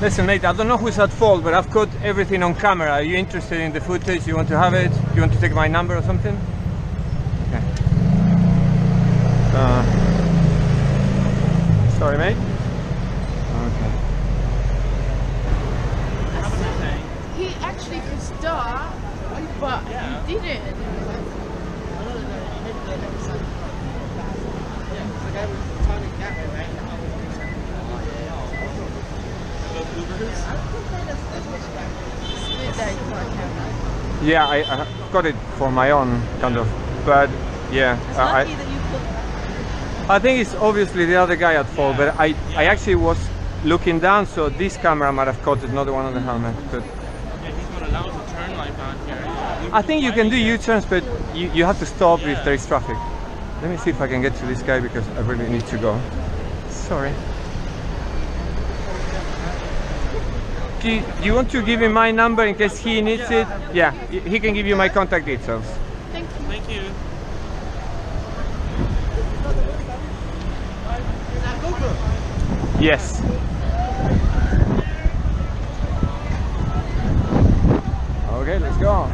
Listen, mate, I don't know who's at fault, but I've got everything on camera. Are you interested in the footage? You want to have it? You want to take my number or something? Okay. Sorry, mate. Okay. He actually could start, but he didn't. Yeah, I got it for my own kind of, but yeah, I think it's obviously the other guy at fault, but I actually was looking down, so this camera might have caught it, not the one on the helmet. But Yeah, he's not allowed to turn like that here. I think you can do U-turns, but you have to stop if there is traffic. Let me see if I can get to this guy because I really need to go. Sorry. Do you want to give him my number in case he needs it? Yeah, he can give you my contact details. Thank you. Thank you. Yes. Okay, let's go.